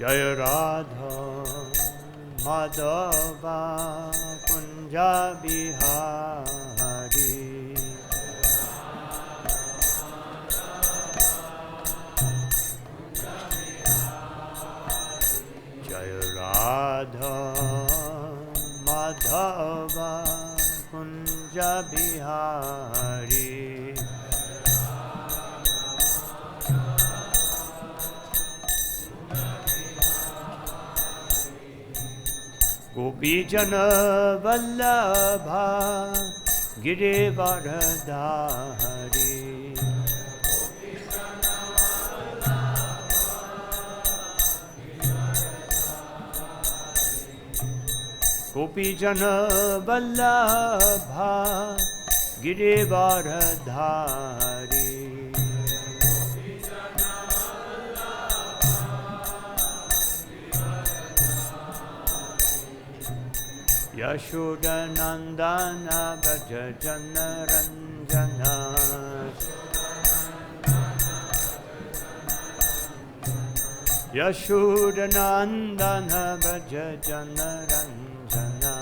Jai Radha Madhava Kunja Bihari Jai Radha Madhava Kunja Bihari Gopijana Vallabha Girivardhari Gopijana Vallabha Girivardhari Yashodanandana Braja Janaranjana Yashodanandana Braja Janaranjana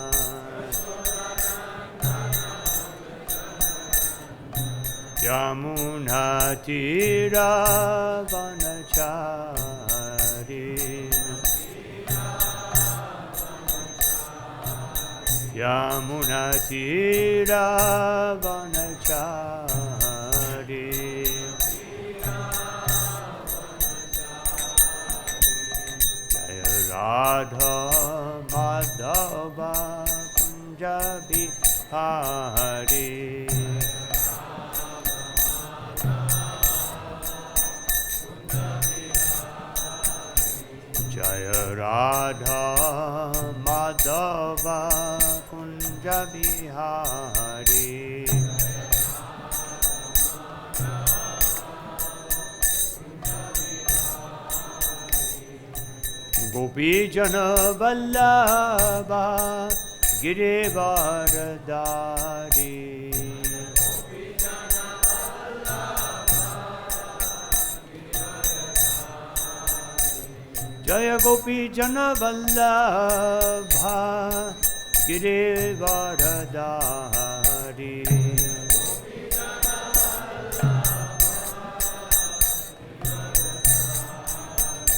Yamunatira Vanachari Yamunatira Vanachari Jaya Radha Madhava Kunja Bihari Jaya Radha Madhava Kunja Bihari Gopijana Vallabha Girivardhari Jaya Gopijana Vallabha Girivardhari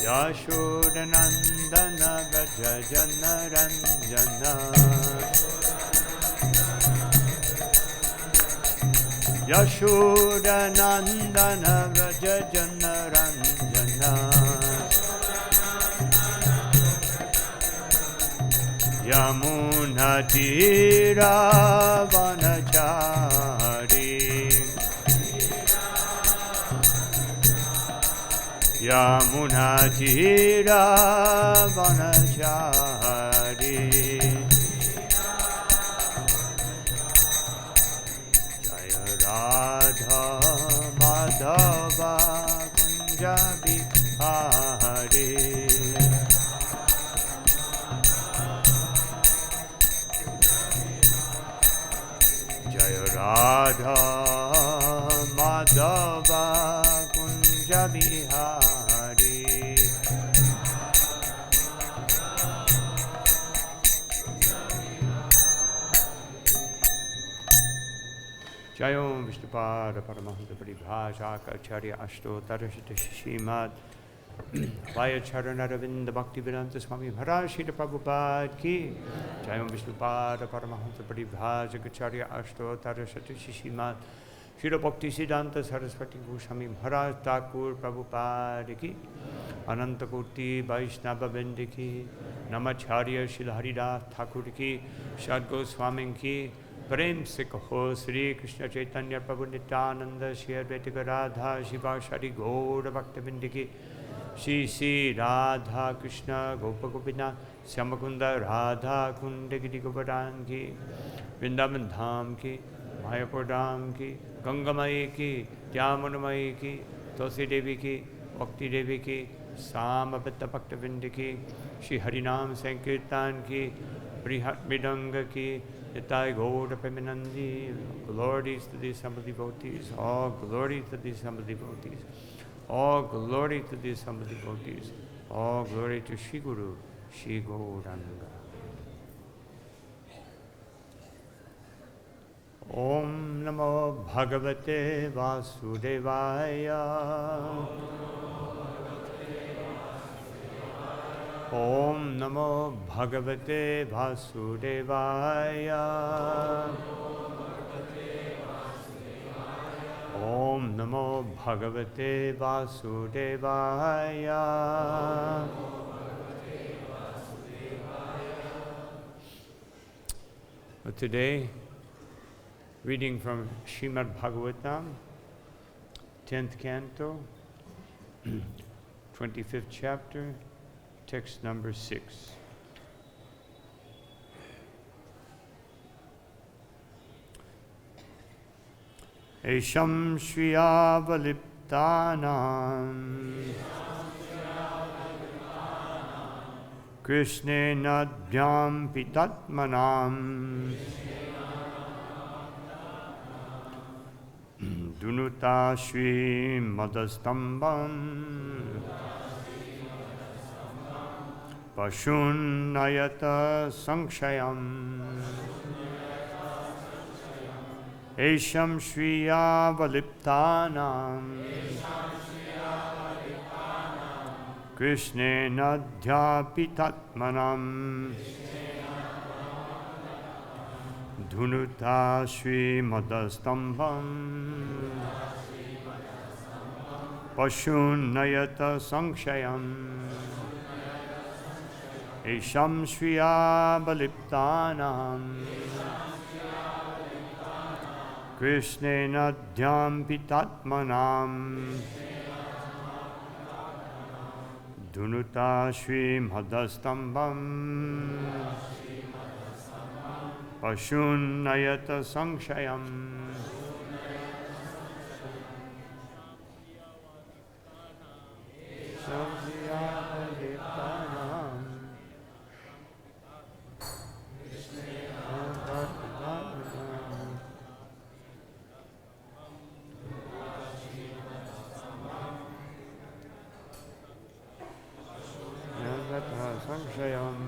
Yashodanandana Braja Janaranjana Yashodanandana Braja Janaranjana Yamunatira Vanachari Yamunatira Vanachari Jaya Radha Madhava Kunja Bihari Radha Madhava Kunja Bihari Jayom Vishnupada Paramahansa Paribhāja Acharya Ashtottara Śrī-mada Vaya Charanaravinda Bhaktivedanta Swami Maharaj Srila Prabhupada Ki Jayam Vishnupada Paramahansa Paribhāja Acharya Ashtottara Śrī-mada Srila Bhaktisiddhanta Saraswati Goswami Maharaj Thakur Prabhupada Ki Ananta Koti Vaishnava Vrinda Ki Namacharya Srila Haridas Thakur Ki Sad Goswami Ki Prem se kaho Sri Krishna Chaitanya Prabhu Nityananda Shri Advaita Radha Shiva Shari Gaura Bhaktivinoda Ki Shri Shri Radha Krishna Gopa Gopinath Shyamakunda Radha Kunda Giri Govardhan Ki Vrindavan Dham Ki Mayapur Dham Ki Gangamai Ki Yamunamai Ki Tulsi Devi Ki Bhakti Devi Ki Samavita Bhaktavinda ki, Shri Harinam Sankirtan ki, Brihat Mridanga ki, Nitai Gauda Premanandi. Glories to the assembled devotees. All glory to the assembled devotees. All glory to the assembled devotees. All glory to Shri Guru, Shri Gauranga. Om Namo Bhagavate Vasudevaya. Om Namo Bhagavate Vasudevaya. Om Namo Bhagavate Vasudevaya. But today, reading from śrī-mada-stambhaṁ, 10th canto, 25th chapter, text number 6. eṣāṁ śriyāvaliptānāṁ kṛṣṇenādhmāpitātmanām dhunuta śrī-mada-stambhaṁ paśūn nayata saṅkṣayam eṣāṁ śriyā-valiptānāṁ kṛṣṇenādhmāpitātmanām dhunuta śrī-mada-stambhaṁ paśūn nayata saṅkṣayam eṣāṁ śriyā-valiptānāṁ kṛṣṇenādhmāpitātmanām dhunuta śrī-mada-stambhaṁ paśūn nayata saṅkṣayam śriyāvaliptānāṁ saṅkṣayam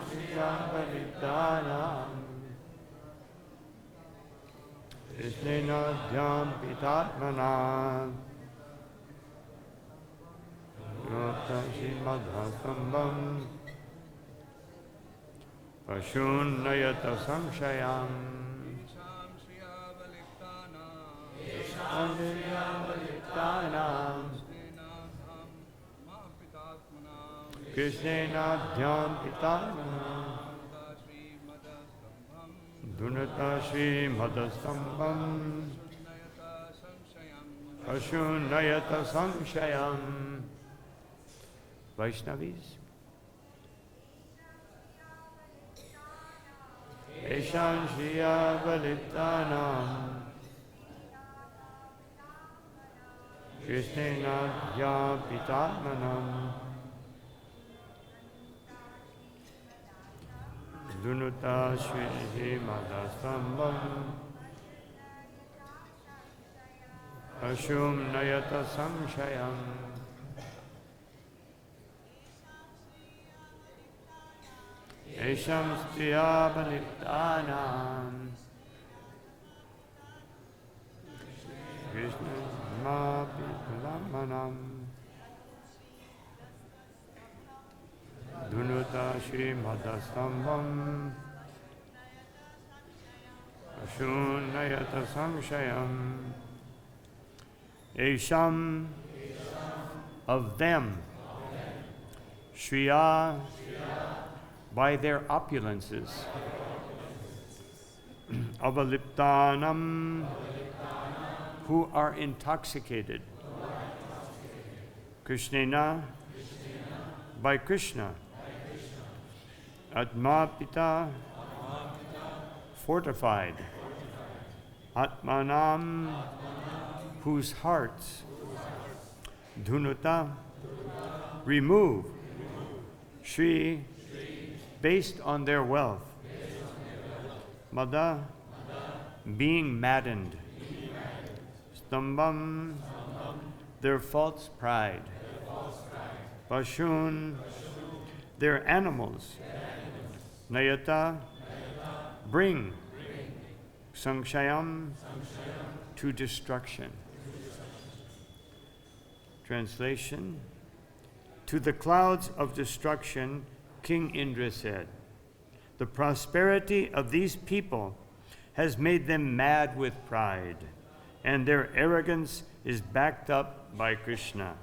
śriyāvaliptānāṁ kṛṣṇenādhmāpitātmanām śrī-mada-stambhaṁ paśūn nayata saṅkṣayam śriyāvaliptānāṁ kṛṣṇenādhmāpitātmanām dhunuta śrī-mada-stambhaṁ paśūn nayata saṅkṣayam. Vaishnavis, eṣāṁ śriyāvaliptānāṁ kṛṣṇenādhmāpitātmanām dhunuta śrī-mada-stambhaṁ paśūn nayata saṅkṣayam eṣāṁ śriyāvaliptānāṁ kṛṣṇenādhmāpitātmanām dhunuta śrī-mada-stambhaṁ paśūn nayata saṅkṣayam. Eṣāṁ, of them, śriyā, by their opulences, avaliptānām, who are intoxicated, kṛṣṇena, by Kṛṣṇa, ādhmāpita, fortified, ātmanām, whose hearts dhunuta remove śrī based on their wealth, mada being maddened, stambham their false pride, paśūn their animals, nayata bring saṅkṣayam to destruction. Translation: to the clouds of destruction, King Indra said, the prosperity of these people has made them mad with pride, and their arrogance is backed up by Kṛṣṇa.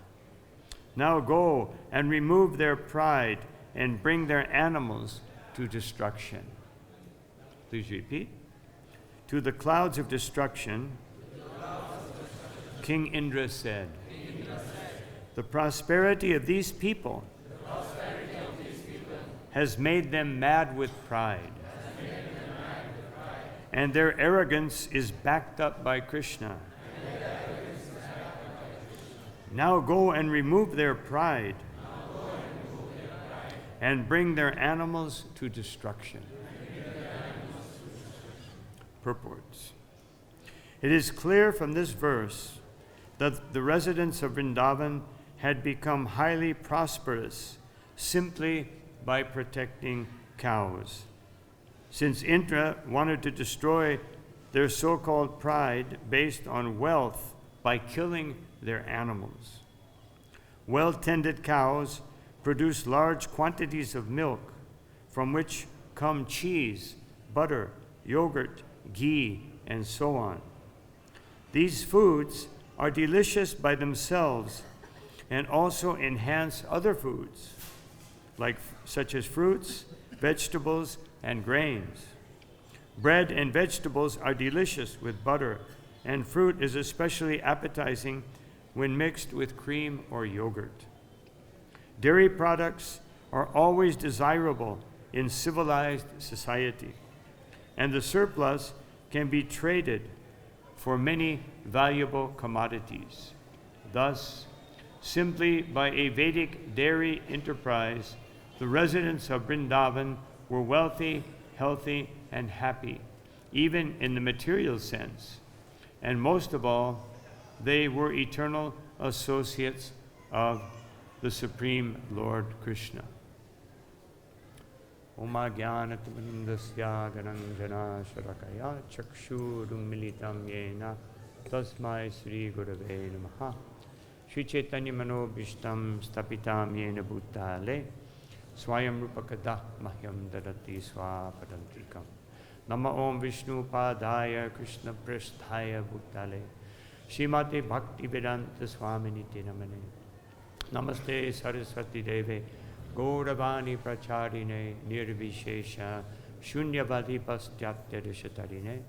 Now go and remove their pride and bring their animals to destruction. Please repeat. To the clouds of destruction, King Indra said, the prosperity of these people has made them mad with pride, and their arrogance is backed up by Kṛṣṇa. Now go and remove their pride and bring their animals to destruction. Purports. It is clear from this verse that the residents of Vrindavan had become highly prosperous simply by protecting cows. Since Indra wanted to destroy their so-called pride based on wealth by killing their animals. Well-tended cows produce large quantities of milk, from which come cheese, butter, yogurt, ghee, and so on. These foods are delicious by themselves and also enhance other foods, such as fruits, vegetables, and grains. Bread and vegetables are delicious with butter, and fruit is especially appetizing when mixed with cream or yogurt. Dairy products are always desirable in civilized society, and the surplus can be traded for many valuable commodities. Thus, simply by a Vedic dairy enterprise, the residents of Vrindavan were wealthy, healthy, and happy, even in the material sense. And most of all, they were eternal associates of the Supreme Lord Kṛṣṇa. Oma jnanatamandasya gananjana sharakaya chakshurumilitam yena tasmai Sri Gurave Namaha Sri Chaitanya Manobhishtam Stapitam Yena Bhutale Swayam Rupakada Mahyam Dadati Swapadantikam Nama Om Vishnu Padaya Krishna Prasthaya Bhutale Śrīmate Bhakti Vedanta Swami Niti Namane Namaste Saraswati Deve Gauravani Pracharine Nirvishesha Śriyāvaliptānāṁ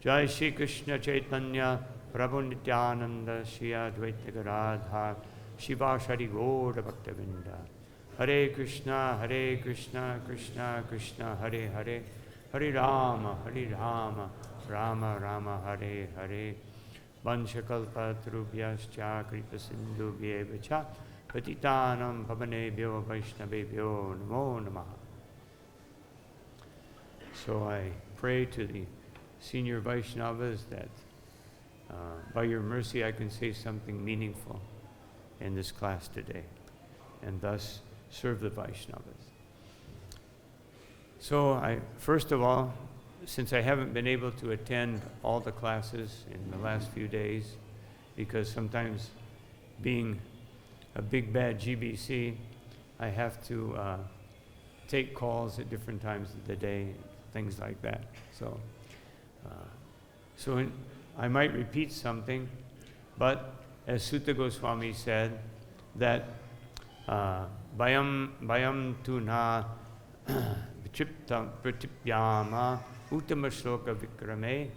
Jai Shri Krishna Chaitanya Prabhu Nityananda Shri Advaita Gadadhar Shivāśari Gaura Bhaktavinda Hare Krishna Krishna Krishna Hare Hare Hare Rama Rama Rama Hare Hare Vanṣakalpatarubhyascha Kripa Sindhubhyevacha Patitanam Pavanebhyo Vaishnavebhyo Namo Namaha. So I pray to the senior Vaishnavas that by your mercy I can say something meaningful in this class today and thus serve the Vaishnavas. So first of all, since I haven't been able to attend all the classes in the last few days, because sometimes being a big bad GBC, I have to take calls at different times of the day, things like that. So I might repeat something, but as Sutta Goswami said, that Bayam tu na pratipyama uttama shloka vikrame,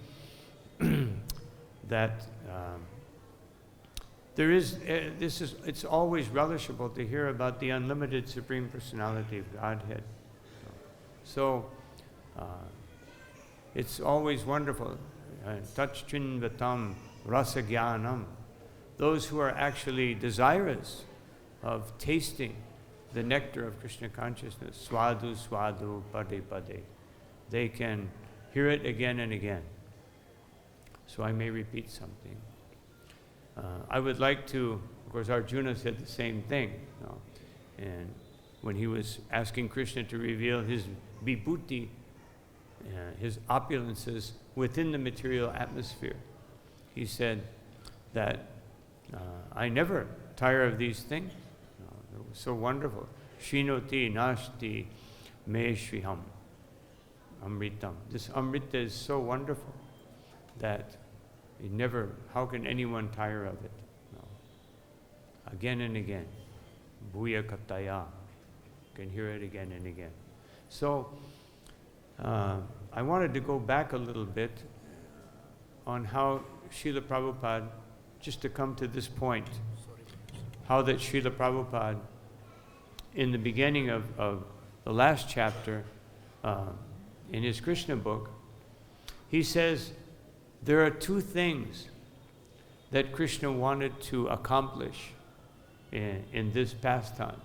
that it's always relishable to hear about the unlimited Supreme Personality of Godhead. So it's always wonderful. tachinvatam rasagyanam, those who are actually desirous of tasting the nectar of Krishna consciousness, swadu swadu pade pade, they can hear it again and again. So I may repeat something. I would like to, of course, Arjuna said the same thing, you know, and when he was asking Krishna to reveal his vibhuti, his opulences within the material atmosphere, he said that I never tire of these things. It was so wonderful. Shinoti nashti me shriham amritam. This amrita is so wonderful that it never, how can anyone tire of it? No. Again and again. Bhuya kataya. You can hear it again and again. So, I wanted to go back a little bit on how Srila Prabhupada, just to come to this point, how that Srila Prabhupada, in the beginning of the last chapter, in his Krishna book, he says, there are two things that Krishna wanted to accomplish in this pastime.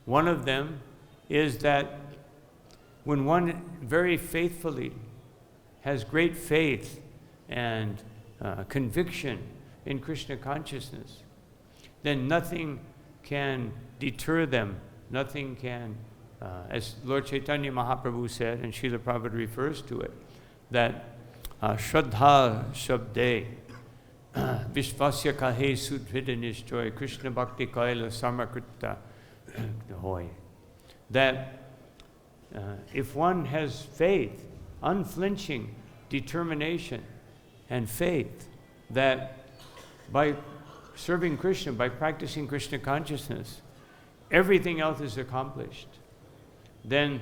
One of them is that when one very faithfully has great faith and conviction in Krishna consciousness, then nothing can deter them. Nothing can, as Lord Chaitanya Mahaprabhu said, and Srila Prabhupada refers to it, that Shraddha Shabde Vishvasya Kahe Sudhrida Nishtoy Krishna Bhakti Kaila Samakrita Hoy. That if one has faith, unflinching determination and faith, that by serving Krishna, by practicing Krishna consciousness, everything else is accomplished. Then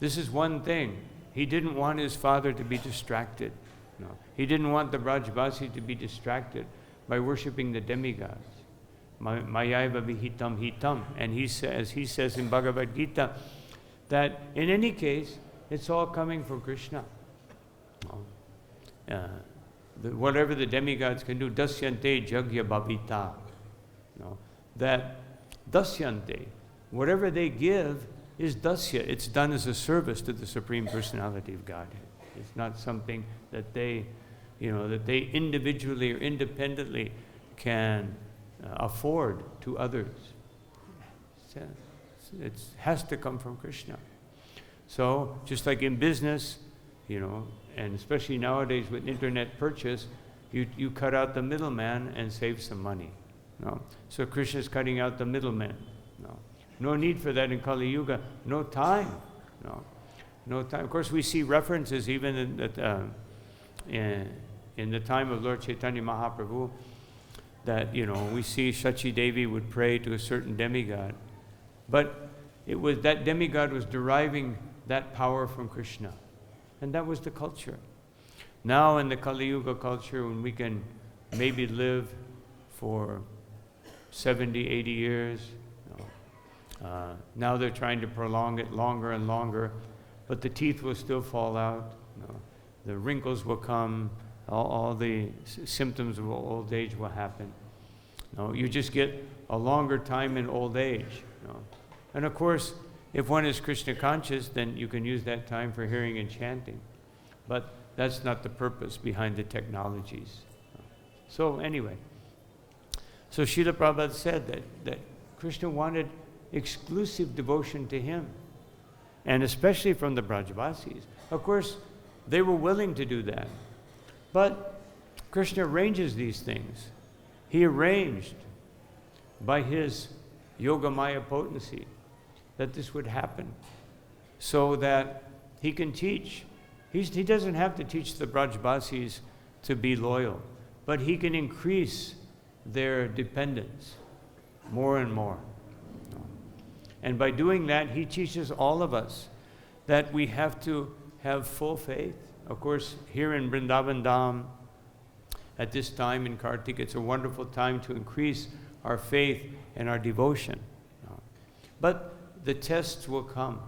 this is one thing. He didn't want his father to be distracted. No. He didn't want the Brajbasi to be distracted by worshiping the demigods. Mayaiva vihitam hitam. And he says in Bhagavad Gita, that in any case, it's all coming from Krishna. Whatever the demigods can do, dasyante jagya bhavita. That dasyante, whatever they give is dasya. It's done as a service to the Supreme Personality of Godhead. It's not something that they, that they individually or independently can afford to others. It has to come from Krishna. So, just like in business, and especially nowadays with internet purchase, you cut out the middleman and save some money. So Krishna is cutting out the middleman. No need for that in Kali Yuga. No time. No time. Of course, we see references even in the time of Lord Chaitanya Mahaprabhu that we see Shachi Devi would pray to a certain demigod, but it was that demigod was deriving that power from Krishna, and that was the culture. Now in the Kali Yuga culture, when we can maybe live for 70, 80 years, now they're trying to prolong it longer and longer, but the teeth will still fall out, the wrinkles will come, all the symptoms of old age will happen. You just get a longer time in old age. And of course, if one is Krishna conscious, then you can use that time for hearing and chanting. But that's not the purpose behind the technologies. So anyway, so Srila Prabhupada said that Krishna wanted exclusive devotion to him, and especially from the Brajbasis. Of course, they were willing to do that. But Krishna arranges these things. He arranged by his Yogamaya potency that this would happen so that he can teach. He doesn't have to teach the Brajbasis to be loyal, but he can increase their dependence more and more. And by doing that, he teaches all of us that we have to have full faith. Of course, here in Vrindavan Dham, at this time in Kartik, it's a wonderful time to increase our faith and our devotion. But the tests will come.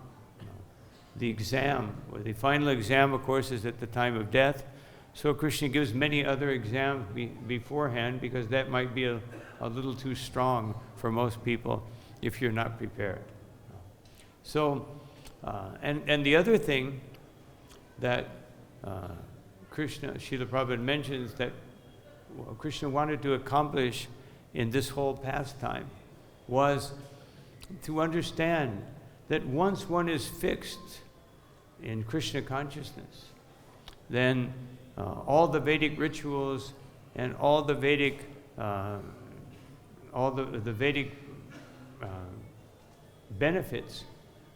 The exam, or the final exam, of course, is at the time of death. So Krishna gives many other exams beforehand, because that might be a little too strong for most people if you're not prepared. So, and the other thing that Krishna, Srila Prabhupada mentions that Krishna wanted to accomplish in this whole pastime was to understand that once one is fixed in Krishna consciousness, then all the Vedic rituals and all the Vedic, the Vedic benefits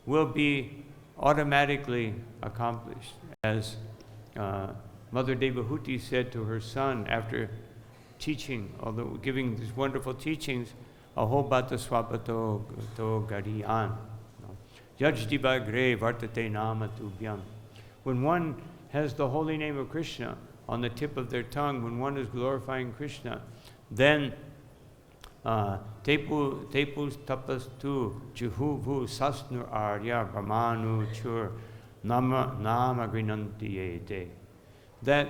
will be automatically accomplished. As Mother Devahuti said to her son after teaching, although giving these wonderful teachings, ahobata swapato to gariyan, yajdiva gre vartate nama tubhyam. When one has the holy name of Krishna on the tip of their tongue, when one is glorifying Krishna, then tepu tapas tu juhuvu sasnu arya brahmanu chur nama grinantiyete. That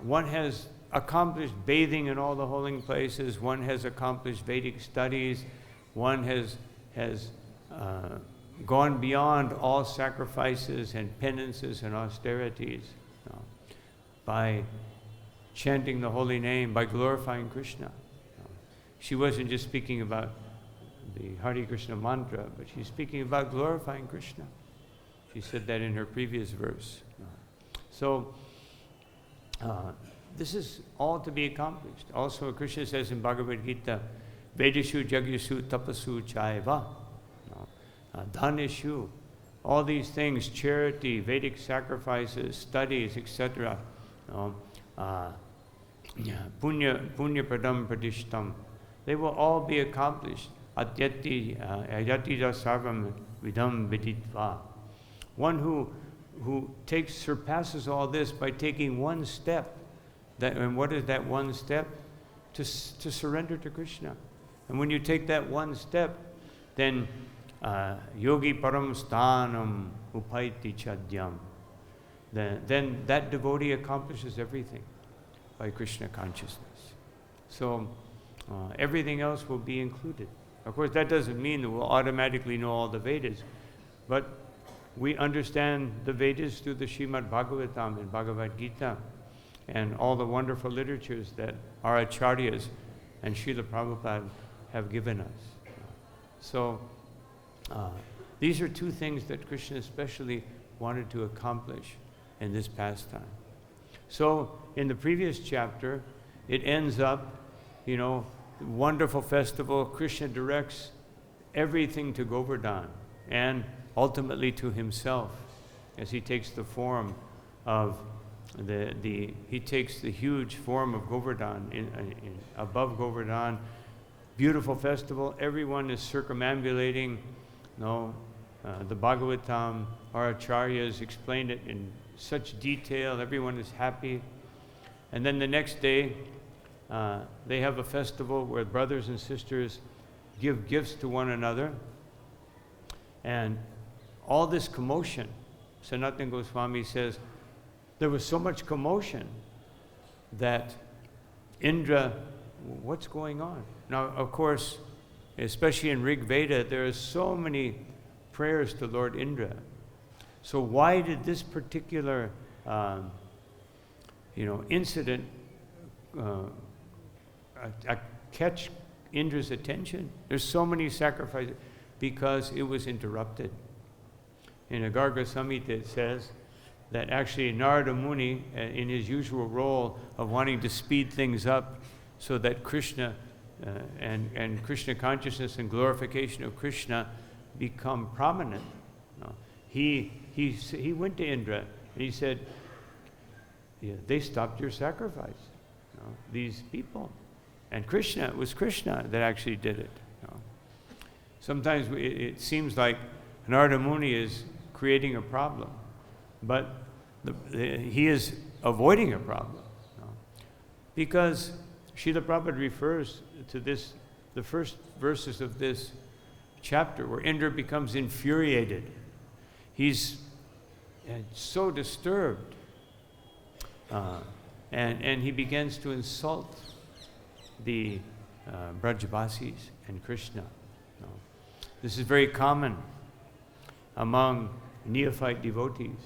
one has accomplished bathing in all the holy places, one has accomplished Vedic studies, one has gone beyond all sacrifices and penances and austerities by chanting the holy name, by glorifying Krishna. She wasn't just speaking about the Hare Krishna mantra, but she's speaking about glorifying Krishna. She said that in her previous verse. So, this is all to be accomplished. Also, Krishna says in Bhagavad Gita, Vedashu, Jagyasu, Tapasu, Chaiva, Dhaneshu, all these things, charity, Vedic sacrifices, studies, etc. Punya Pradam Pradishtam, they will all be accomplished. Adyati sarvam vidam viditva. One who surpasses all this by taking one step. And what is that one step? To surrender to Krishna. And when you take that one step, then yogi param sthanam upaiti chadyam. Then that devotee accomplishes everything by Krishna consciousness. So everything else will be included. Of course, that doesn't mean that we'll automatically know all the Vedas, but we understand the Vedas through the śrī-mada-stambhaṁ and Bhagavad Gita and all the wonderful literatures that our acharyas and Srila Prabhupada have given us. So these are two things that Krishna especially wanted to accomplish in this pastime. So in the previous chapter, it ends up, wonderful festival. Krishna directs everything to Govardhan and ultimately to himself as he takes the form of he takes the huge form of Govardhan above Govardhan. Beautiful festival. Everyone is circumambulating. The Bhagavatam, our acharyas explained it in such detail. Everyone is happy. And then the next day, they have a festival where brothers and sisters give gifts to one another. And all this commotion, Sanatana Goswami says, there was so much commotion that Indra, what's going on? Now, of course, especially in Rig Veda, there are so many prayers to Lord Indra. So why did this particular, incident catch Indra's attention? There's so many sacrifices because it was interrupted. In a Garga Samhita it says that actually Narada Muni, in his usual role of wanting to speed things up so that Krishna and Krishna consciousness and glorification of Krishna become prominent, he went to Indra and he said, they stopped your sacrifice, these people. And Krishna, it was Krishna that actually did it. Sometimes it seems like Narada Muni is creating a problem, but he is avoiding a problem. Because Srila Prabhupada refers to this, the first verses of this chapter, where Indra becomes infuriated. He's so disturbed And he begins to insult the Brajavasis and Krishna. No. This is very common among neophyte devotees.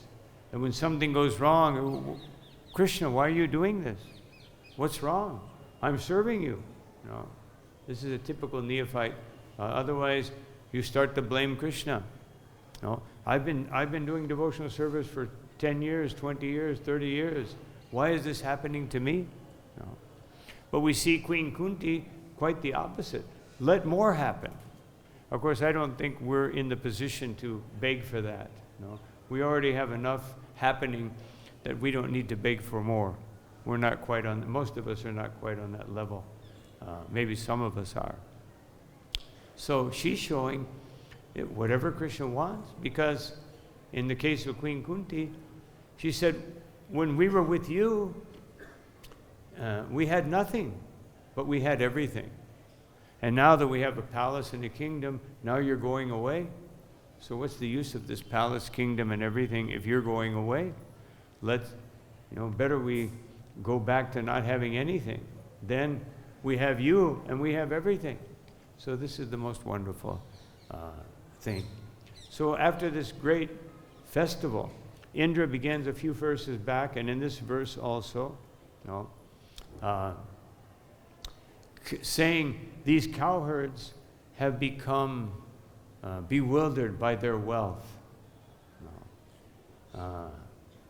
And when something goes wrong, Krishna, why are you doing this? What's wrong? I'm serving you. No. This is a typical neophyte. Otherwise, you start to blame Krishna. No. I've been doing devotional service for 10 years, 20 years, 30 years. Why is this happening to me? No. But we see Queen Kunti quite the opposite. Let more happen. Of course, I don't think we're in the position to beg for that. No. We already have enough happening that we don't need to beg for more. We're not quite on, most of us are not quite on that level. Maybe some of us are. So she's showing whatever Krishna wants, because in the case of Queen Kunti, she said, when we were with you, we had nothing, but we had everything. And now that we have a palace and a kingdom, now you're going away. So what's the use of this palace, kingdom, and everything if you're going away? Better we go back to not having anything. Then we have you and we have everything. So this is the most wonderful thing. So after this great festival, Indra begins a few verses back, and in this verse also, saying these cowherds have become bewildered by their wealth.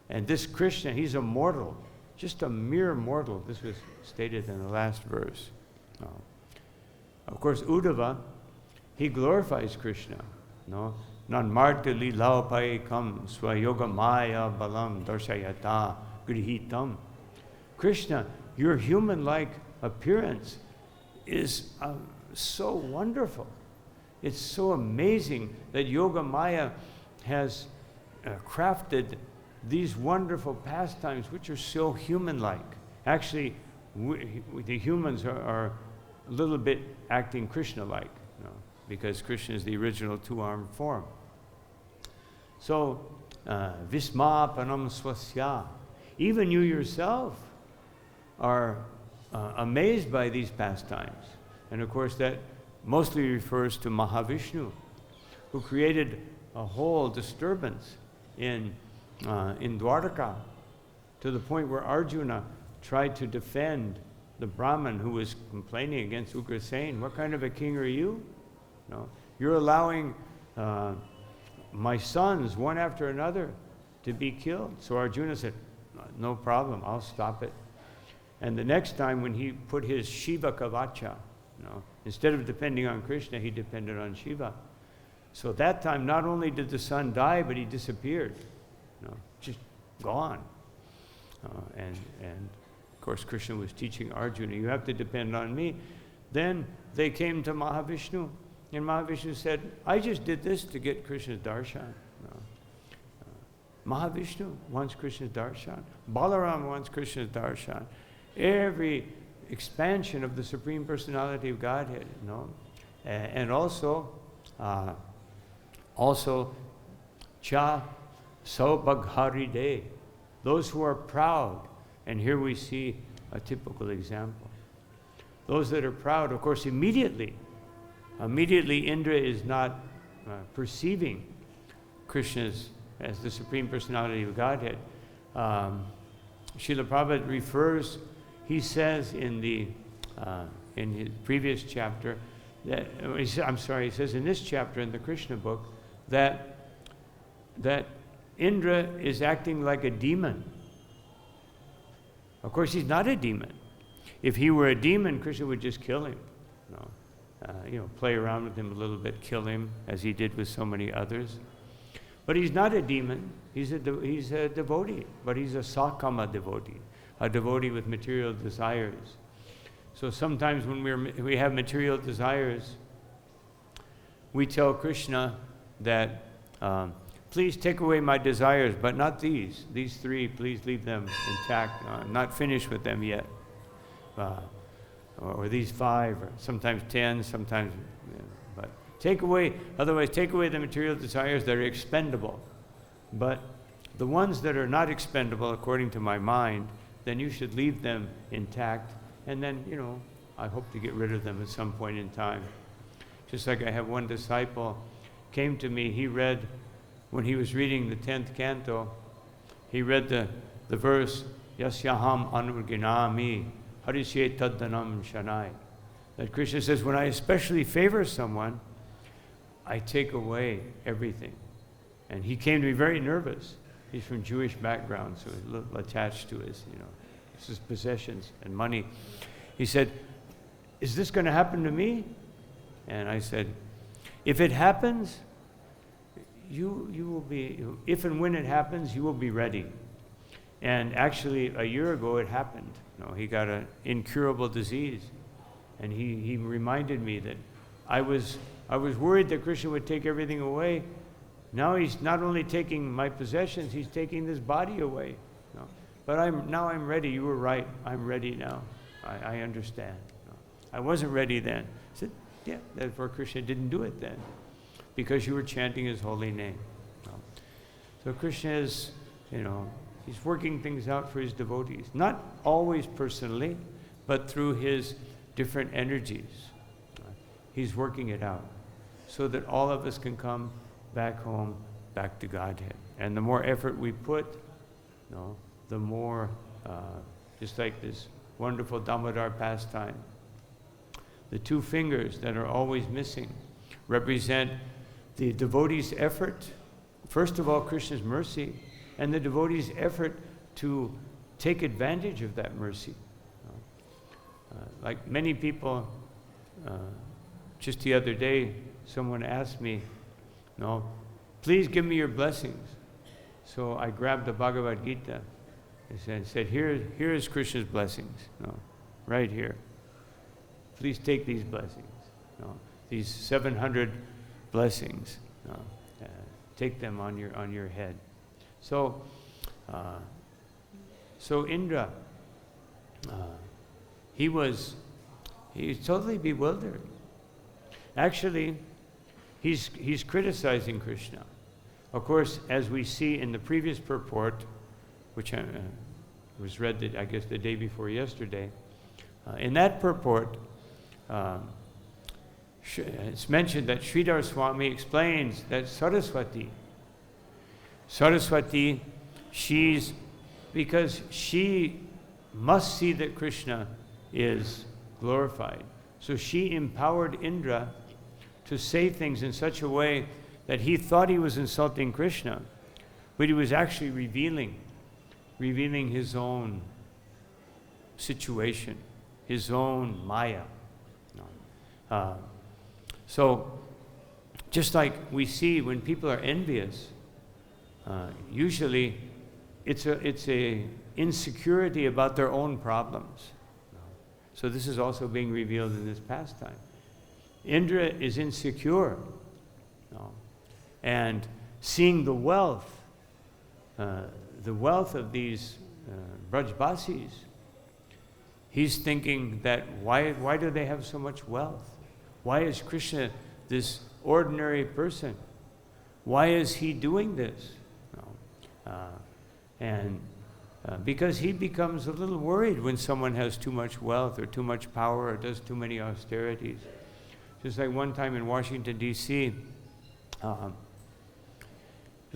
And this Krishna, he's a mortal, just a mere mortal. This was stated in the last verse. Of course, Uddhava, he glorifies Krishna. Nan marta lilaupayakam swayoga maya balam darshayata grihitam. Krishna, your human-like appearance is so wonderful. It's so amazing that Yoga Maya has crafted these wonderful pastimes which are so human-like. Actually, the humans are a little bit acting Krishna-like, because Krishna is the original two-armed form. So, vismapanam swasya. Even you yourself are amazed by these pastimes. And of course that mostly refers to Mahavishnu, who created a whole disturbance in Dwaraka, to the point where Arjuna tried to defend the Brahmin who was complaining against Ugrasen. What kind of a king are you? You're allowing my sons, one after another, to be killed. So Arjuna said, no problem, I'll stop it. And the next time when he put his Shiva Kavacha, instead of depending on Krishna, he depended on Shiva. So that time, not only did the son die, but he disappeared, just gone. And of course, Krishna was teaching Arjuna, you have to depend on me. Then they came to Mahavishnu, and Mahavishnu said, I just did this to get Krishna's darshan. Mahavishnu wants Krishna's darshan. Balaram wants Krishna's darshan. Every expansion of the Supreme Personality of Godhead, and also cha saubagharide, those who are proud. And here we see a typical example. Those that are proud, of course, immediately Indra is not perceiving Krishna as the Supreme Personality of Godhead. Srila Prabhupada refers, he says in his previous chapter, he says in this chapter in the Krishna book, that Indra is acting like a demon. Of course, he's not a demon. If he were a demon, Krishna would just kill him. Play around with him a little bit, kill him, as he did with so many others. But he's not a demon. He's a devotee, but he's a sakama devotee, a devotee with material desires. So sometimes when we have material desires, we tell Krishna that, please take away my desires, but not these. These three, please leave them intact. I'm not finished with them yet. Or these 5, or sometimes 10, sometimes, but take away the material desires that are expendable. But the ones that are not expendable, according to my mind, then you should leave them intact, and then, you know, I hope to get rid of them at some point in time. Just like I have one disciple came to me, he read, when he was reading the 10th canto, he read the verse, Yasyaham anurginami harisye taddanam shanai. That Krishna says, when I especially favor someone, I take away everything. And he came to me very nervous. He's from Jewish background, so he's a little attached to his possessions and money. He said, is this going to happen to me? And I said, if it happens, you will be, if and when it happens, you will be ready. And actually, a year ago it happened. You know, he got an incurable disease. And he reminded me that I was worried that Krishna would take everything away. Now he's not only taking my possessions, he's taking this body away. You know. But now I'm ready. You were right. I'm ready now. I understand. You know. I wasn't ready then. I said, yeah, therefore Krishna didn't do it then, because you were chanting his holy name. You know. So Krishna is, he's working things out for his devotees. Not always personally, but through his different energies. He's working it out so that all of us can come back home, back to Godhead. And the more effort we put, the more, just like this wonderful Damodar pastime, the two fingers that are always missing represent the devotee's effort, first of all Krishna's mercy, and the devotee's effort to take advantage of that mercy. Like many people, just the other day, someone asked me, please give me your blessings. So I grabbed the Bhagavad Gita and said, here is Krishna's blessings, right here. Please take these blessings, these 700 blessings. Take them on your head. So Indra, he's totally bewildered. Actually, he's criticizing Krishna. Of course, as we see in the previous purport, which was read, I guess, the day before yesterday, in that purport, it's mentioned that Sridhar Swami explains that Saraswati, because she must see that Krishna is glorified. So she empowered Indra to say things in such a way that he thought he was insulting Krishna, but he was actually revealing his own situation, his own Maya. So just like we see when people are envious, usually it's a insecurity about their own problems. So this is also being revealed in this pastime. Indra is insecure, and seeing the wealth of these Brajbasis, he's thinking that why do they have so much wealth? Why is Krishna this ordinary person? Why is he doing this? Because he becomes a little worried when someone has too much wealth or too much power or does too many austerities. Just like one time in Washington, D.C., the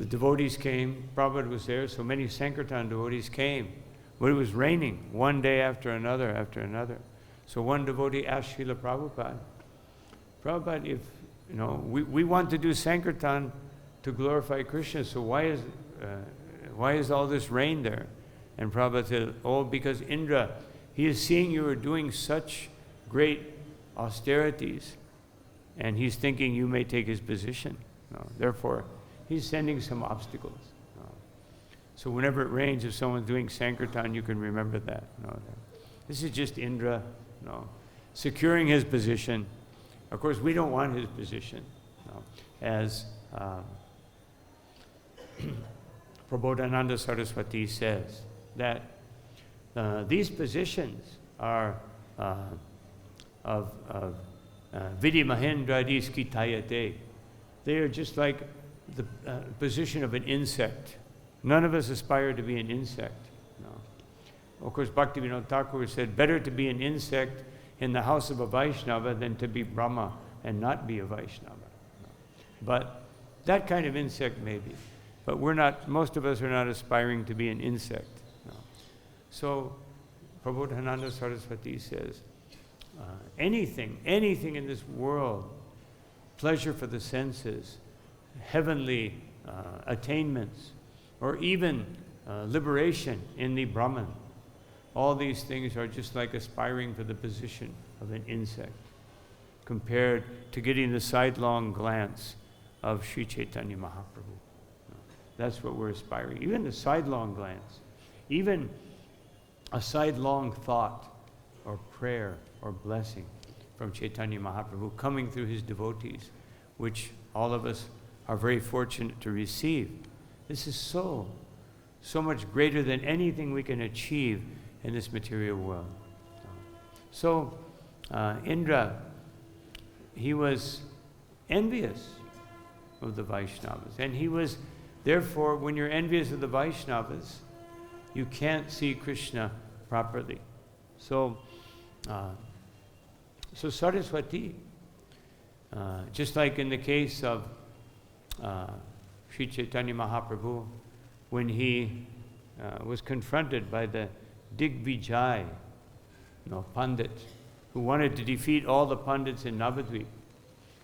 devotees came, Prabhupada was there, so many Sankirtan devotees came. But it was raining one day after another. So one devotee asked Srila Prabhupada, if, we want to do Sankirtan to glorify Krishna, so why is all this rain there? And Prabhupada said, because Indra, he is seeing you are doing such great austerities, and he's thinking you may take his position. Therefore, he's sending some obstacles. So whenever it rains, if someone's doing Sankirtan, you can remember that. This is just Indra, securing his position. Of course, we don't want his position. As Prabodhananda Saraswati says, that these positions are of Vidhi Mahendra Diskitayate. They are just like the position of an insect. None of us aspire to be an insect. of course, Bhaktivinoda Thakur said, better to be an insect in the house of a Vaishnava than to be Brahma and not be a Vaishnava. But that kind of insect maybe. But we're not, most of us are not aspiring to be an insect. No. So, Prabodhananda Saraswati says, anything in this world, pleasure for the senses, heavenly attainments, or even liberation in the Brahman, all these things are just like aspiring for the position of an insect compared to getting the sidelong glance of Sri Chaitanya Mahaprabhu. That's what we're aspiring. Even the sidelong glance, even a sidelong thought or prayer or blessing from Chaitanya Mahaprabhu coming through his devotees, which all of us are very fortunate to receive. This is so much greater than anything we can achieve in this material world. So Indra, he was envious of the Vaishnavas, and he was, therefore, when you're envious of the Vaishnavas, you can't see Krishna properly. So Saraswati, just like in the case of Sri Chaitanya Mahaprabhu, when he was confronted by the Digvijay, Pandits, who wanted to defeat all the Pandits in Navadvip.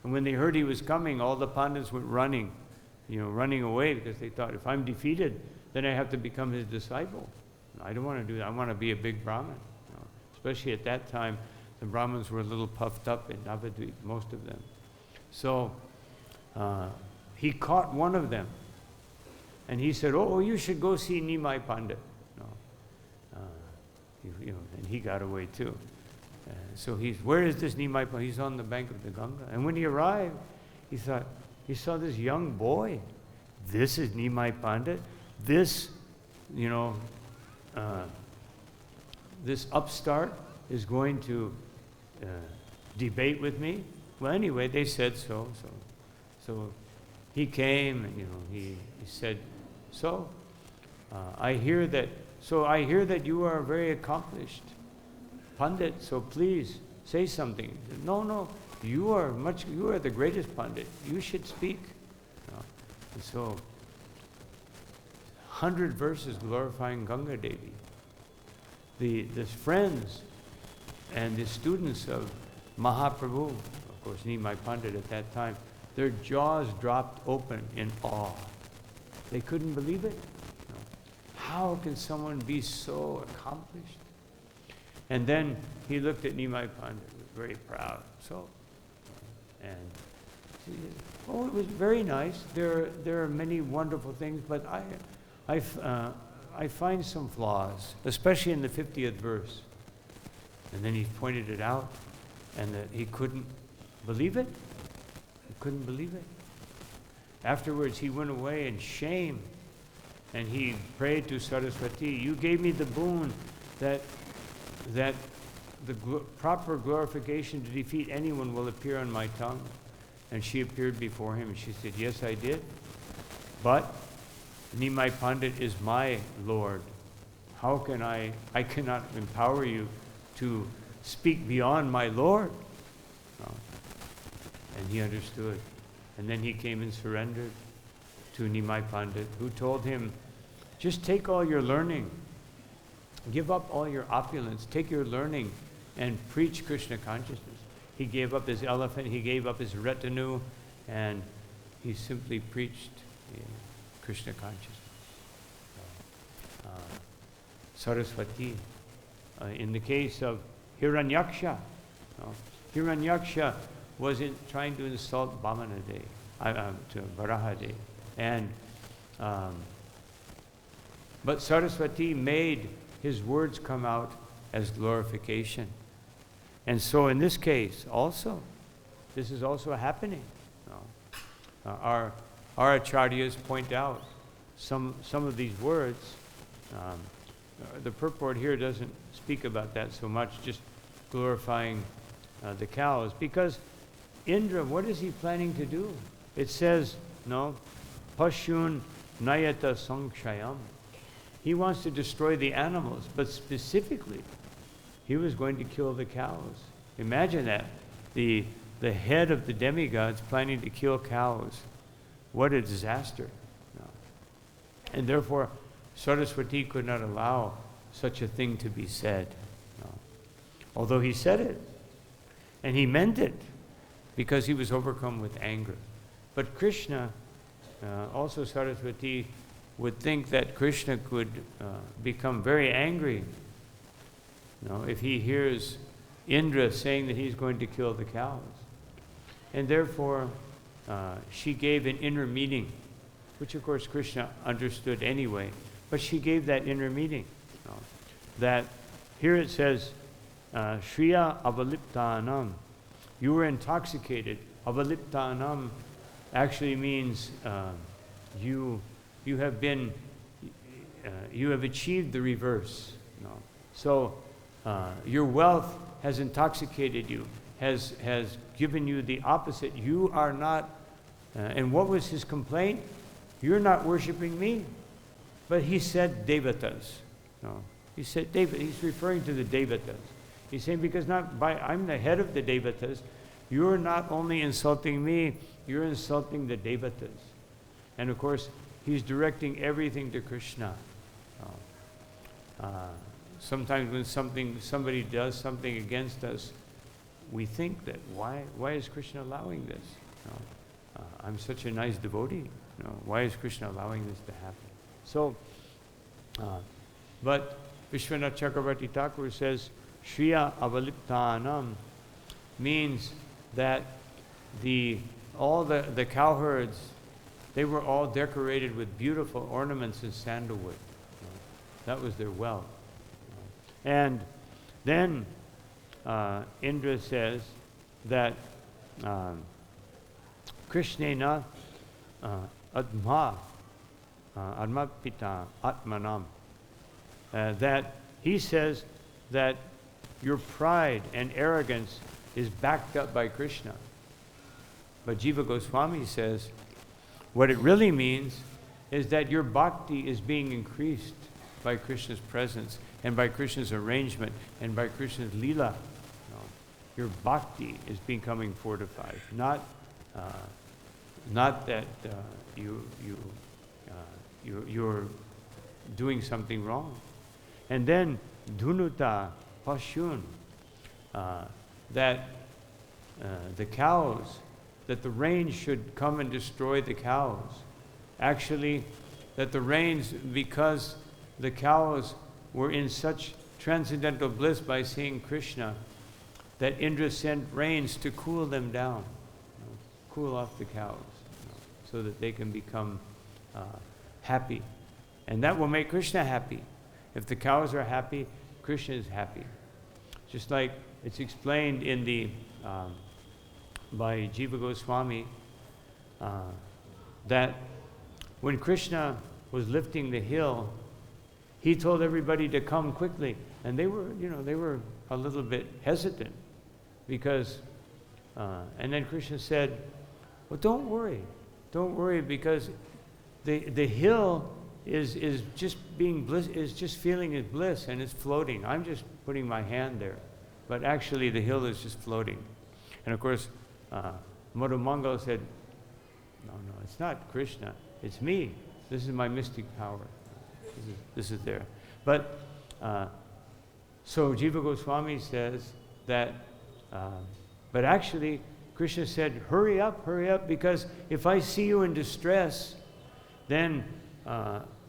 And when they heard he was coming, all the Pandits went running away, because they thought, if I'm defeated, then I have to become his disciple. I don't want to do that. I want to be a big Brahmin. Especially at that time, the Brahmins were a little puffed up in Navadvip, most of them. So he caught one of them, and he said, oh, you should go see Nimai Pandit. And he got away too. So where is this Nimai Pandit? He's on the bank of the Ganga. And when he arrived, he thought, he saw this young boy. This is Nimai Pandit. This, this upstart is going to debate with me. Well, anyway, they said so. So he came, and he said, I hear that you are a very accomplished Pandit, so please say something. He said, no, you are the greatest Pandit. You should speak. And so 100 verses glorifying Ganga Devi. The friends and the students of Mahaprabhu, of course Nimai Pandit at that time, their jaws dropped open in awe. They couldn't believe it. How can someone be so accomplished? And then he looked at Nimai Pandit, was very proud. And it was very nice. There are many wonderful things, but I find some flaws, especially in the 50th verse. And then he pointed it out, and that he couldn't believe it. He couldn't believe it. Afterwards, he went away in shame, and he prayed to Saraswati, you gave me the boon that the proper glorification to defeat anyone will appear on my tongue. And she appeared before him, and she said, yes, I did. But Nimai Pandit is my Lord. How can I cannot empower you to speak beyond my Lord. And he understood. And then he came and surrendered to Nimai Pandit, who told him, just take all your learning, give up all your opulence, take your learning and preach Krishna consciousness. He gave up his elephant, he gave up his retinue, and he simply preached Krishna consciousness. Saraswati, in the case of Hiranyaksha, Hiranyaksha was trying to insult to Varahadev. And but Saraswati made his words come out as glorification. And so in this case also, this is also happening. Our acharyas point out some of these words. The purport here doesn't speak about that so much, just glorifying the cows. Because Indra, what is he planning to do? It says, paśūn nayata saṅkṣayam. he wants to destroy the animals, but specifically, he was going to kill the cows. Imagine that. The head of the demigods planning to kill cows. What a disaster. No. And therefore, Saraswati could not allow such a thing to be said. No. Although he said it, and he meant it, because he was overcome with anger. But Krishna, also Saraswati, would think that Krishna could become very angry, if he hears Indra saying that he's going to kill the cows. And therefore, she gave an inner meaning, which of course Krishna understood anyway, but she gave that inner meaning. That here it says, śriyā-valiptānāṁ. You were intoxicated. Avaliptānām actually means you have achieved the reverse. So your wealth has intoxicated you, has given you the opposite. You are not, and what was his complaint? You're not worshiping me. But he said devatas. He said devatas. He's referring to the devatas. He's saying, because I'm the head of the devatas, you're not only insulting me, you're insulting the devatas. And of course, he's directing everything to Krishna. Sometimes when somebody does something against us, we think that, why is Krishna allowing this? I'm such a nice devotee. Why is Krishna allowing this to happen? So, but Vishwanath Chakravarti Thakur says, śriyā-valiptānāṁ means that all the cowherds, they were all decorated with beautiful ornaments and sandalwood. That was their wealth. And then Indra says that kṛṣṇena ādhmāpita that he says that your pride and arrogance is backed up by Krishna. But Jiva Goswami says, what it really means is that your bhakti is being increased by Krishna's presence and by Krishna's arrangement and by Krishna's lila. Your bhakti is becoming fortified, not that you're doing something wrong. And then dhunuta, paśūn, that the cows, that the rains should come and destroy the cows. Actually, that the rains, because the cows were in such transcendental bliss by seeing Krishna, that Indra sent rains to cool them down, cool off the cows, so that they can become happy. And that will make Krishna happy. If the cows are happy, Krishna is happy. Just like it's explained in the by Jiva Goswami that when Krishna was lifting the hill, he told everybody to come quickly, and they were a little bit hesitant because, and then Krishna said, "Well, don't worry, because the hill is just being bliss, is just feeling his bliss, and it's floating. I'm just putting my hand there, but actually the hill is just floating." And of course, Madhumangal said, "No, it's not Krishna. It's me. This is my mystic power. This is there." But so Jiva Goswami says that, but actually Krishna said, hurry up, because if I see you in distress, then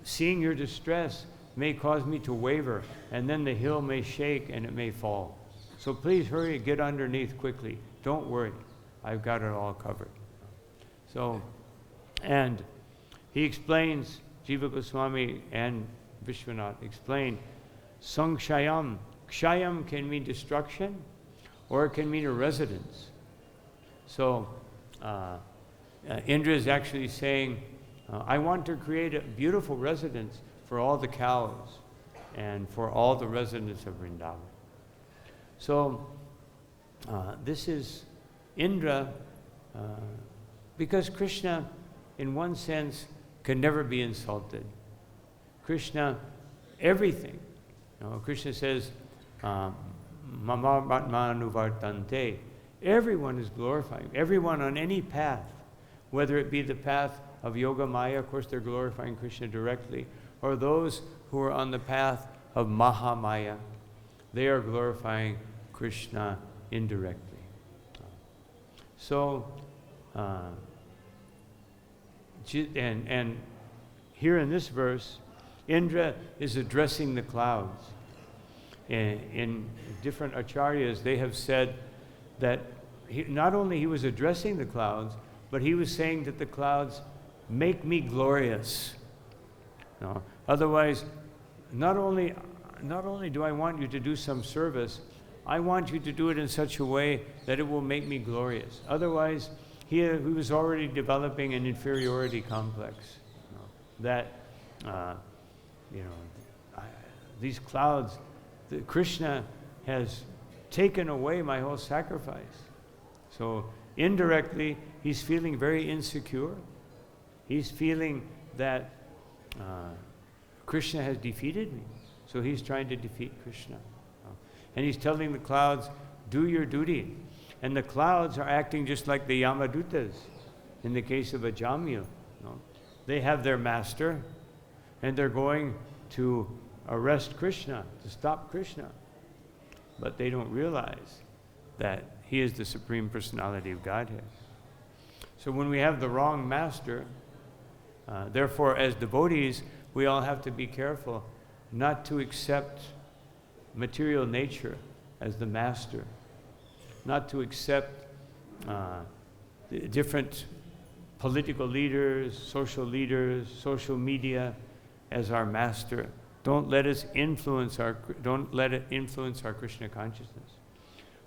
seeing your distress may cause me to waver, and then the hill may shake and it may fall. So please hurry, get underneath quickly. Don't worry, I've got it all covered. So, and he explains, Jiva Goswami and Vishwanath explain, saṅkṣayam. Kṣayam can mean destruction, or it can mean a residence. So, Indra is actually saying, I want to create a beautiful residence for all the cows and for all the residents of Vrindavan. So, this is Indra, because Krishna, in one sense, can never be insulted. Krishna everything. Krishna says, Mamavatmanuvartante. Everyone is glorifying. Everyone on any path, whether it be the path of Yoga Maya, of course they're glorifying Krishna directly, or those who are on the path of Mahamaya, they are glorifying Krishna indirectly. So, and here in this verse, Indra is addressing the clouds. In different acharyas, they have said that not only he was addressing the clouds, but he was saying that the clouds make me glorious. Otherwise, not only do I want you to do some service, I want you to do it in such a way that it will make me glorious. Otherwise, he was already developing an inferiority complex. That, these clouds, Krishna has taken away my whole sacrifice. So indirectly, he's feeling very insecure. He's feeling that Krishna has defeated me. So he's trying to defeat Krishna. And he's telling the clouds, do your duty. And the clouds are acting just like the Yamadutas in the case of Ajamil. They have their master, and they're going to arrest Krishna, to stop Krishna. But they don't realize that he is the Supreme Personality of Godhead. So when we have the wrong master, therefore as devotees, we all have to be careful not to accept material nature as the master, not to accept different political leaders, social media as our master. Don't let it influence our Krishna consciousness.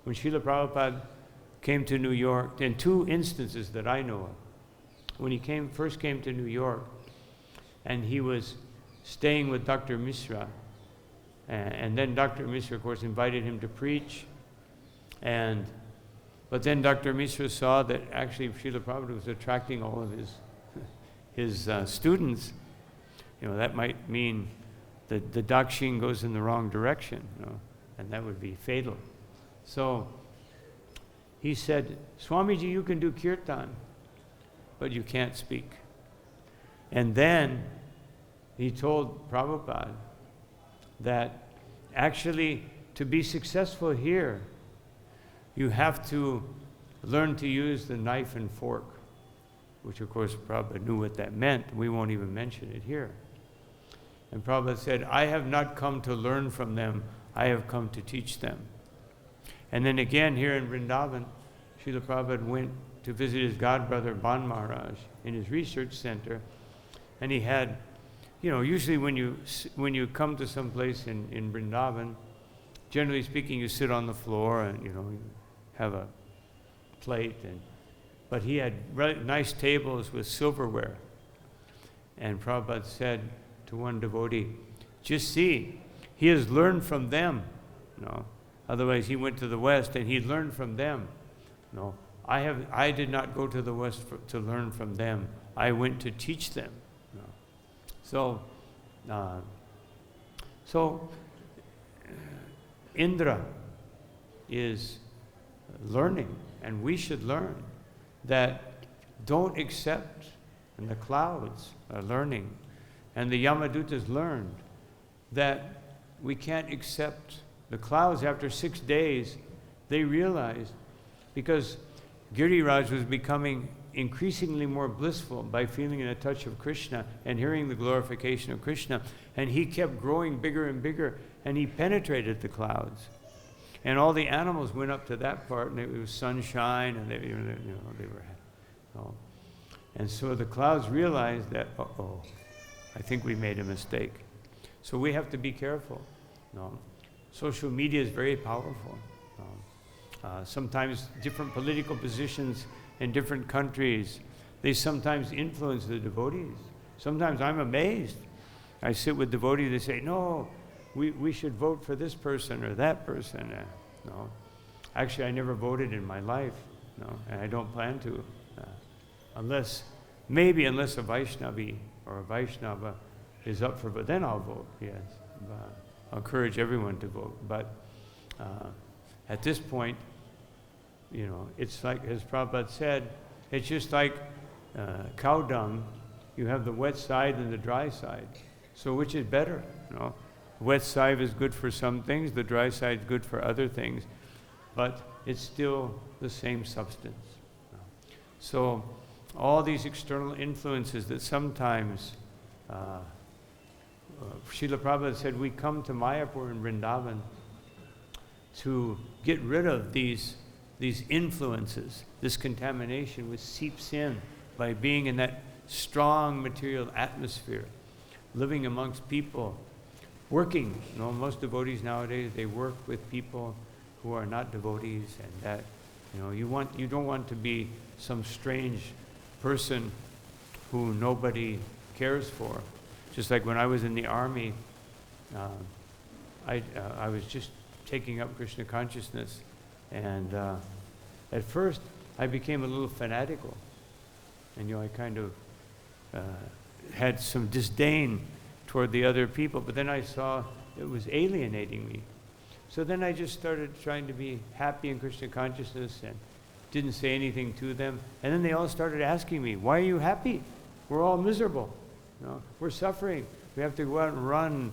When Srila Prabhupada came to New York, in two instances that I know of, when he first came to New York, and he was staying with Dr. Mishra, and then Dr. Mishra, of course, invited him to preach, but then Dr. Mishra saw that actually Srila Prabhupada was attracting all of his students. That might mean that the dakshin goes in the wrong direction, and that would be fatal. So he said, Swamiji, you can do kirtan, but you can't speak. And then he told Prabhupada that actually to be successful here, you have to learn to use the knife and fork, which of course Prabhupada knew what that meant. We won't even mention it here. And Prabhupada said, I have not come to learn from them, I have come to teach them. And then again here in Vrindavan, Srila Prabhupada went to visit his godbrother Ban Maharaj in his research center, and he had, usually when you come to some place in Vrindavan, generally speaking, you sit on the floor and you have a plate, but he had nice tables with silverware. And Prabhupada said to one devotee, just see, he has learned from them. Otherwise he went to the West and he learned from them. I did not go to the West to learn from them. I went to teach them. So Indra is learning, and we should learn that don't accept, and the clouds are learning, and the Yamadutas learned that we can't accept the clouds. After 6 days, they realized, because Giriraj was becoming increasingly more blissful by feeling a touch of Krishna and hearing the glorification of Krishna, and he kept growing bigger and bigger, and he penetrated the clouds. And all the animals went up to that part, and it was sunshine, and they were. And so the clouds realized that, I think we made a mistake. So we have to be careful. Social media is very powerful. Sometimes different political positions in different countries, they sometimes influence the devotees. Sometimes I'm amazed. I sit with devotees, they say, no, we should vote for this person or that person. No. Actually, I never voted in my life, and I don't plan to. Unless a Vaishnavi or a Vaishnava is up for, but then I'll vote, yes. encourage everyone to vote. But at this point, it's like, as Prabhupada said, it's just like cow dung. You have the wet side and the dry side. So which is better? Wet side is good for some things, the dry side is good for other things, but it's still the same substance. So all these external influences that sometimes, Srila Prabhupada said, we come to Mayapur in Vrindavan to get rid of these influences, this contamination which seeps in by being in that strong material atmosphere, living amongst people, working. Most devotees nowadays, they work with people who are not devotees, and that, you don't want to be some strange person who nobody cares for. Just like when I was in the army, I was just taking up Krishna consciousness, and at first I became a little fanatical, and I kind of had some disdain toward the other people, but then I saw it was alienating me. So then I just started trying to be happy in Krishna consciousness and didn't say anything to them. And then they all started asking me, why are you happy? We're all miserable. We're suffering. We have to go out and run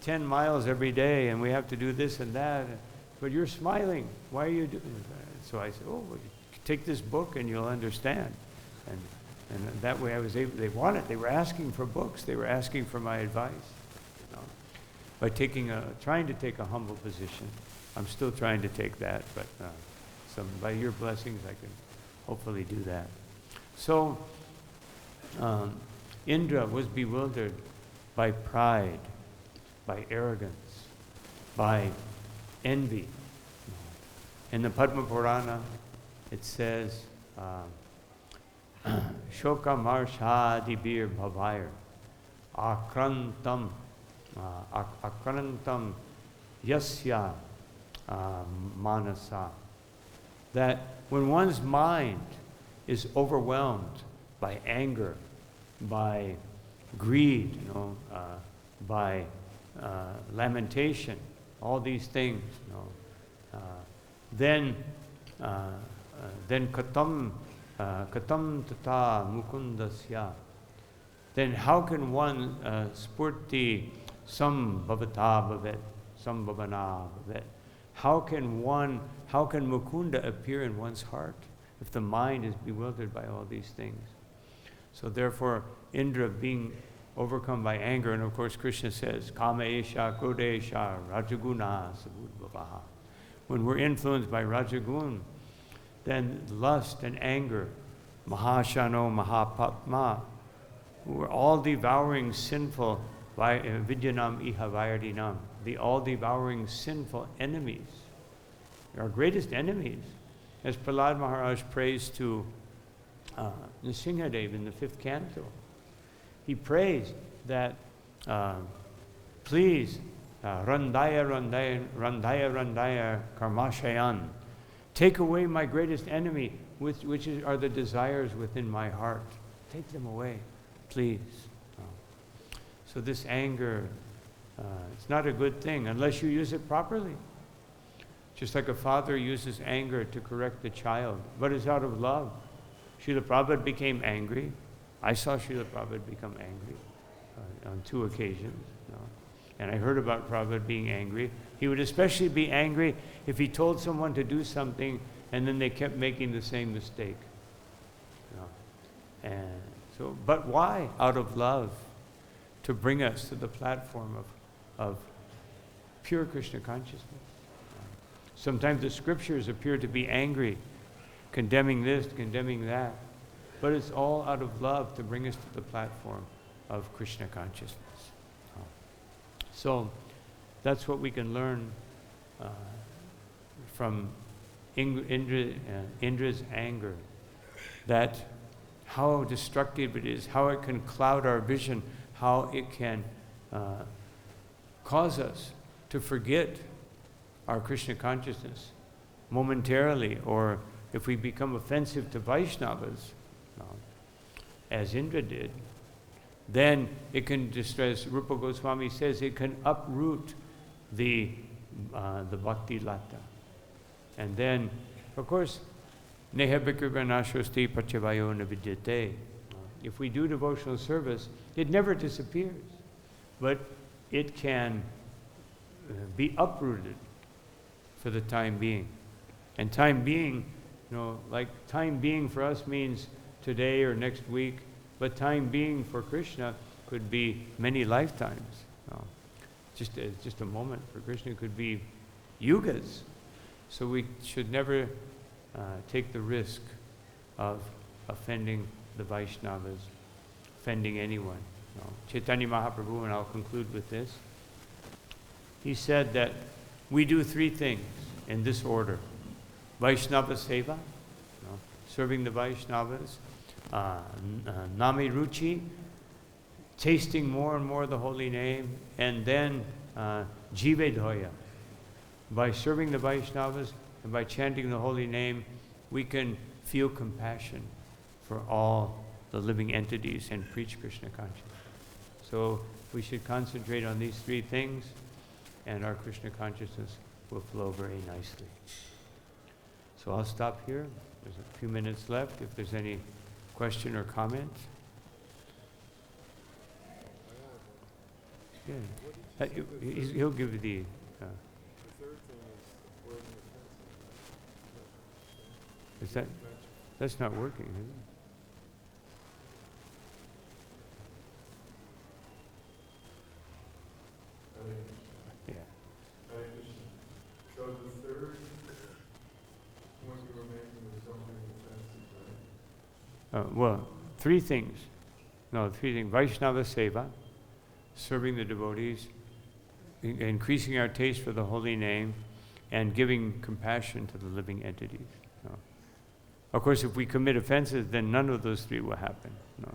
10 miles every day, and we have to do this and that. But you're smiling. Why are you doing that? So I said, well, take this book and you'll understand. And that way I was able, they were asking for books, they were asking for my advice. By trying to take a humble position. I'm still trying to take that, but by your blessings I can hopefully do that. So Indra was bewildered by pride, by arrogance, by envy. In the Padma Purana it says, Shoka marshadibir bhavayar akrantam yasya manasa. That when one's mind is overwhelmed by anger, by greed, by lamentation, all these things, then katam tata mukundasya. Then how can one spurti sambhavata bhavet, sambhavana bhavet? How can Mukunda appear in one's heart if the mind is bewildered by all these things? So therefore, Indra being overcome by anger, and of course Krishna says, Kama esha, Krodha esha, Rajaguna sabudbhavaha. When we're influenced by Rajagun, then lust and anger, Mahashano Mahapatma, who are all-devouring sinful, Vidyanam iha vayardinam, the all-devouring sinful enemies, our greatest enemies. As Prahlad Maharaj prays to Nrsimhadev in the 5th canto, he prays that, please, Randaya Karmashayan, take away my greatest enemy, which are the desires within my heart. Take them away, please. So this anger, it's not a good thing unless you use it properly. Just like a father uses anger to correct the child, but it's out of love. Srila Prabhupada became angry. I saw Srila Prabhupada become angry on 2 occasions. And I heard about Prabhupada being angry. He would especially be angry if he told someone to do something and then they kept making the same mistake. And so, but why? Out of love, to bring us to the platform of pure Krishna consciousness. Sometimes the scriptures appear to be angry, condemning this, condemning that, but it's all out of love to bring us to the platform of Krishna consciousness. So that's what we can learn from Indra's anger, that how destructive it is, how it can cloud our vision, how it can cause us to forget our Krishna consciousness momentarily, or if we become offensive to Vaishnavas, as Indra did, then it can distress. Rupa Goswami says it can uproot the bhakti lata. And then, of course, neha bhikkhu-ganashosti pachavayo na vidyate. If we do devotional service, it never disappears, but it can be uprooted for the time being. And time being, like time being for us means today or next week, but time being for Krishna could be many lifetimes. Just a moment for Krishna could be yugas. So we should never take the risk of offending the Vaishnavas, offending anyone. Chaitanya Mahaprabhu, and I'll conclude with this, he said that we do three things in this order. Vaishnava Seva, serving the Vaishnavas, Nami Ruchi, tasting more and more the holy name, and then Jivedhoya. By serving the Vaishnavas and by chanting the holy name, we can feel compassion for all the living entities and preach Krishna consciousness. So we should concentrate on these three things, and our Krishna consciousness will flow very nicely. So I'll stop here. There's a few minutes left if there's any question or comment. Yeah. He'll give you the... The third thing is avoiding offenses. Is that... That's not working, is it? Yeah. So the third point you were making was something offensive, right? Well, three things. Three things. Vaishnava Seva, serving the devotees, increasing our taste for the holy name, and giving compassion to the living entities. Of course, if we commit offenses, then none of those three will happen. No.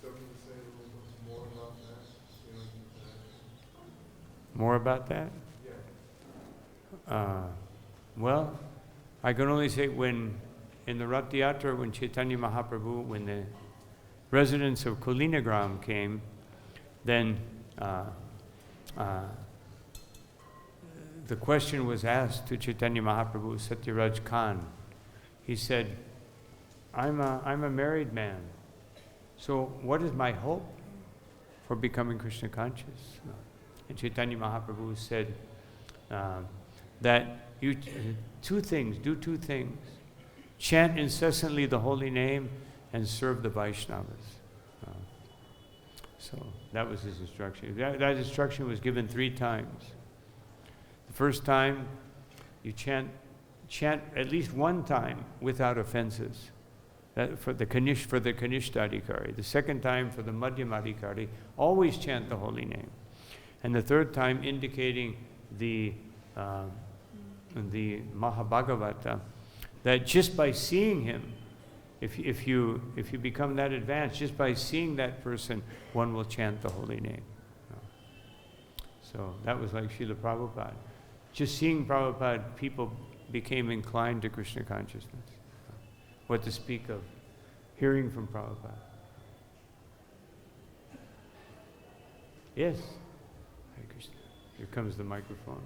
So can you say a little bit more about that? More about that? Yeah. Well, I can only say when, in the Rath Yatra, when Chaitanya Mahaprabhu, when the residents of Kulinagram came, then the question was asked to Chaitanya Mahaprabhu, Satyaraj Khan. He said, I'm a married man, so what is my hope for becoming Krishna conscious? And Chaitanya Mahaprabhu said that you do two things. Chant incessantly the holy name and serve the Vaishnavas. So that was his instruction. That instruction was given 3 times. The first time, you chant at least one time without offenses. That for the Kanishtadikari. The second time for the Madhyamadikari, always chant the holy name. And the third time indicating the Mahabhagavata, that just by seeing him, if you become that advanced, just by seeing that person, one will chant the holy name. So that was like Srila Prabhupada. Just seeing Prabhupada, people became inclined to Krishna consciousness. What to speak of hearing from Prabhupada. Yes? Hare Krishna. Here comes the microphone.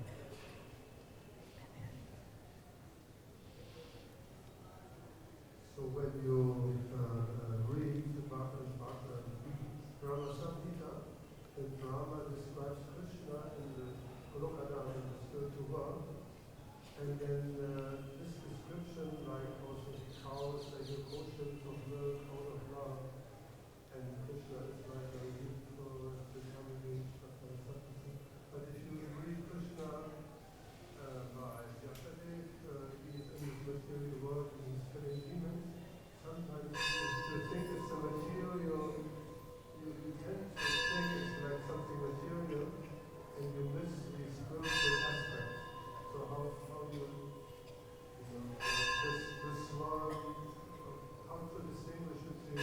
So when you read about Brahma Samhita, then Brahma describes Krishna in the Golokada in the spiritual world, and then this description, like also cows, like a ocean of milk out of love, and Krishna is like a youth for becoming but if you read Krishna by Yasadev, he is in this material world and he's killing demons. Sometimes you think it's a material, you tend to think it's like something material, and you miss the spiritual aspect. So how do you this one, how to distinguish between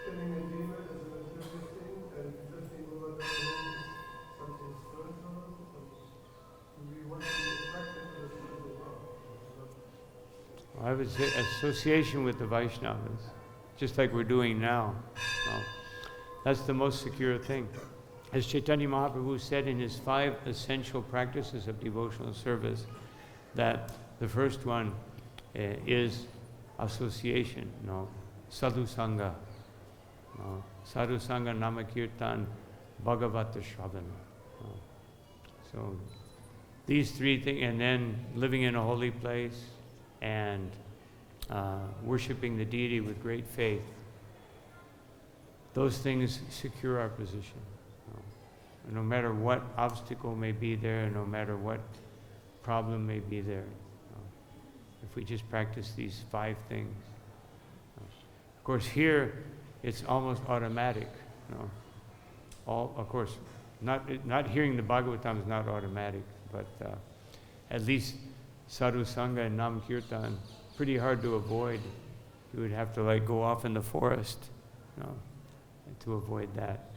killing a demon as a material thing and lifting over the demon is something spiritual? We want to be attracted to the spiritual world. I would say association with the Vaishnavas. just like we're doing now. That's the most secure thing. As Chaitanya Mahaprabhu said in his 5 essential practices of devotional service, that the first one is association, sadhu sangha, sadhu sangha namakirtan bhagavata shravana. So these 3 things, and then living in a holy place and worshiping the deity with great faith. Those things secure our position. No matter what obstacle may be there, no matter what problem may be there, if we just practice these 5 things. Of course, here it's almost automatic. Of course, not hearing the Bhagavatam is not automatic, but at least sadhu sangha and nam kirtan, pretty hard to avoid. You would have to go off in the forest, to avoid that.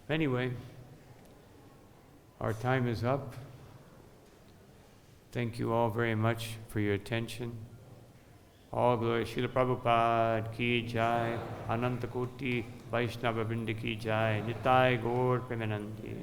Anyway, our time is up. Thank you all very much for your attention. All glory, Srila Prabhupada ki jai, Ananta Koti Vaishnava Vrinda ki jai, Nitai Gaur Premanandi.